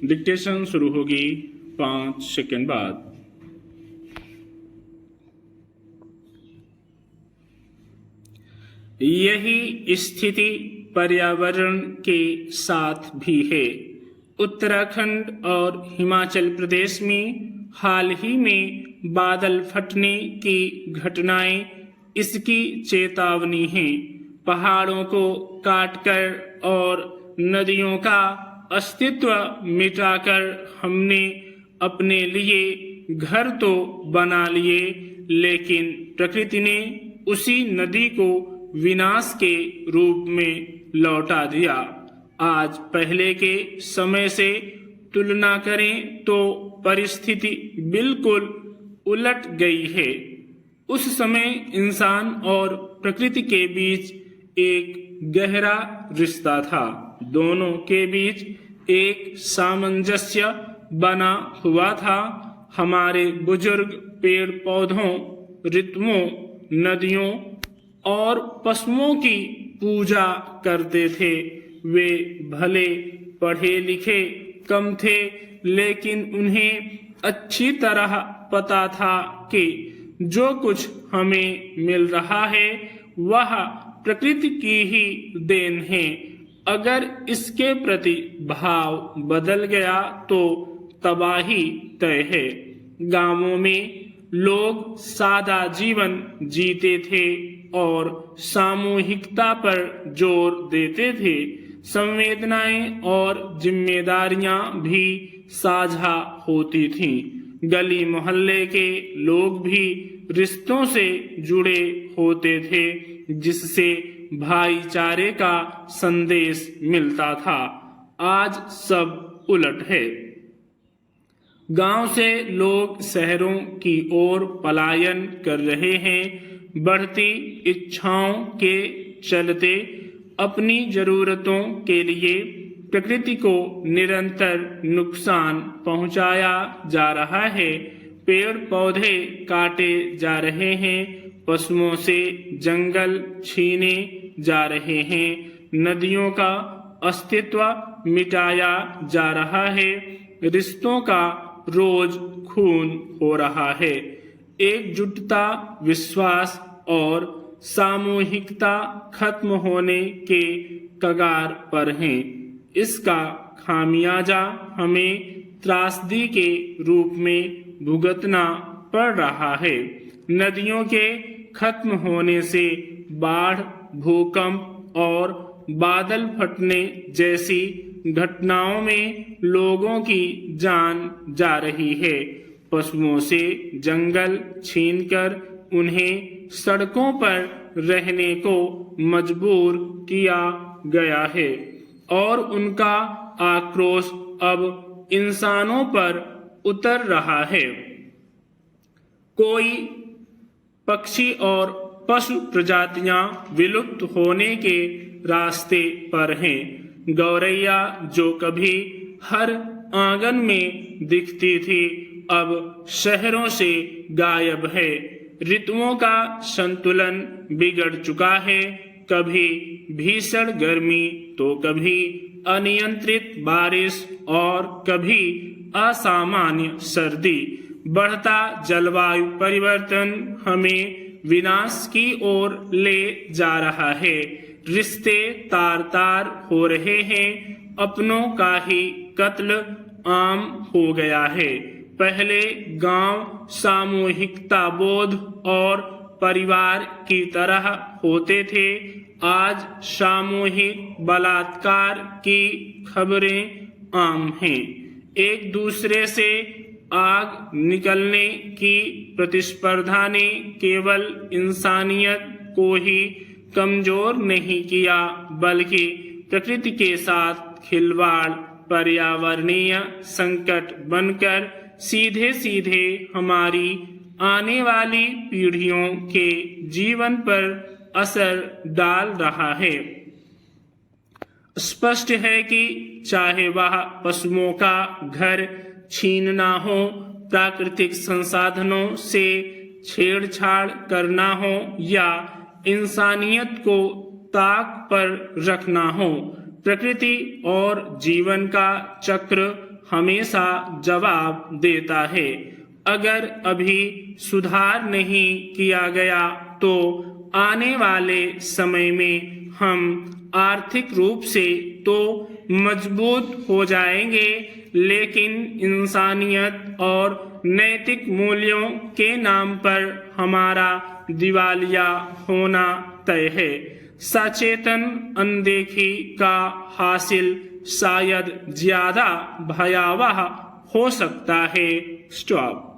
Dictation शुरू होगी 5 second बाद। यही स्थिति पर्यावरण के साथ भी है। उत्तराखंड और हिमाचल प्रदेश में हाल ही में बादल फटने की घटनाएं इसकी चेतावनी हैं। पहाड़ों को काटकर और नदियों का अस्तित्व मिटाकर हमने अपने लिए घर तो बना लिए, लेकिन प्रकृति ने उसी नदी को विनाश के रूप में लौटा दिया। आज पहले के समय से तुलना करें तो परिस्थिति बिल्कुल उलट गई है। उस समय इंसान और प्रकृति के बीच एक गहरा रिश्ता था। दोनों के बीच एक सामंजस्य बना हुआ था। हमारे बुजुर्ग पेड़ पौधों, ऋतुओं, नदियों और पशुओं की पूजा करते थे। वे भले पढ़े लिखे कम थे, लेकिन उन्हें अच्छी तरह पता था कि जो कुछ हमें मिल रहा है वह प्रकृति की ही देन है। अगर इसके प्रति भाव बदल गया तो तबाही तय है। गांवों में लोग सादा जीवन जीते थे और सामूहिकता पर जोर देते थे। संवेदनाएं और जिम्मेदारियां भी साझा होती थीं। गली मोहल्ले के लोग भी रिश्तों से जुड़े होते थे, जिससे भाईचारे का संदेश मिलता था। आज सब उलट है। गांव से लोग शहरों की ओर पलायन कर रहे हैं। बढ़ती इच्छाओं के चलते अपनी जरूरतों के लिए प्रकृति को निरंतर नुकसान पहुंचाया जा रहा है। पेड़ पौधे काटे जा रहे हैं, पशुओं से जंगल छीने जा रहे हैं, नदियों का अस्तित्व मिटाया जा रहा है, रिश्तों का रोज खून हो रहा है। एकजुटता, विश्वास और सामूहिकता खत्म होने के कगार पर हैं। इसका खामियाजा हमें त्रासदी के रूप में भुगतना पड़ रहा है। नदियों के खत्म होने से बाढ़, भूकंप और बादल फटने जैसी घटनाओं में लोगों की जान जा रही है। पशुओं से जंगल छीनकर उन्हें सड़कों पर रहने को मजबूर किया गया है और उनका आक्रोश अब इंसानों पर उतर रहा है। कोई पक्षी और पशु प्रजातियां विलुप्त होने के रास्ते पर हैं। गौरैया जो कभी हर आंगन में दिखती थी, अब शहरों से गायब है। ऋतुओं का संतुलन बिगड़ चुका है। कभी भीषण गर्मी तो कभी अनियंत्रित बारिश और कभी असामान्य सर्दी। बढ़ता जलवायु परिवर्तन हमें विनाश की ओर ले जा रहा है। रिश्ते तार तार हो रहे हैं। अपनों का ही कत्ल आम हो गया है। पहले गांव सामूहिकता बोध और परिवार की तरह होते थे। आज सामूहिक बलात्कार की खबरें आम हैं। एक दूसरे से आग निकलने की प्रतिस्पर्धा ने केवल इंसानियत को ही कमजोर नहीं किया, बल्कि प्रकृति के साथ खिलवाड़ पर्यावरणीय संकट बनकर सीधे सीधे हमारी आने वाली पीढ़ियों के जीवन पर असर डाल रहा है। स्पष्ट है कि चाहे वह पशुओं का घर छीनना हो, प्राकृतिक संसाधनों से छेड़छाड़ करना हो या इंसानियत को ताक पर रखना हो, प्रकृति और जीवन का चक्र हमेशा जवाब देता है। अगर अभी सुधार नहीं किया गया तो आने वाले समय में हम आर्थिक रूप से तो मजबूत हो जाएंगे, लेकिन इंसानियत और नैतिक मूल्यों के नाम पर हमारा दिवालिया होना तय है। सचेतन अनदेखी का हासिल शायद ज्यादा भयावह हो सकता है। स्टॉप।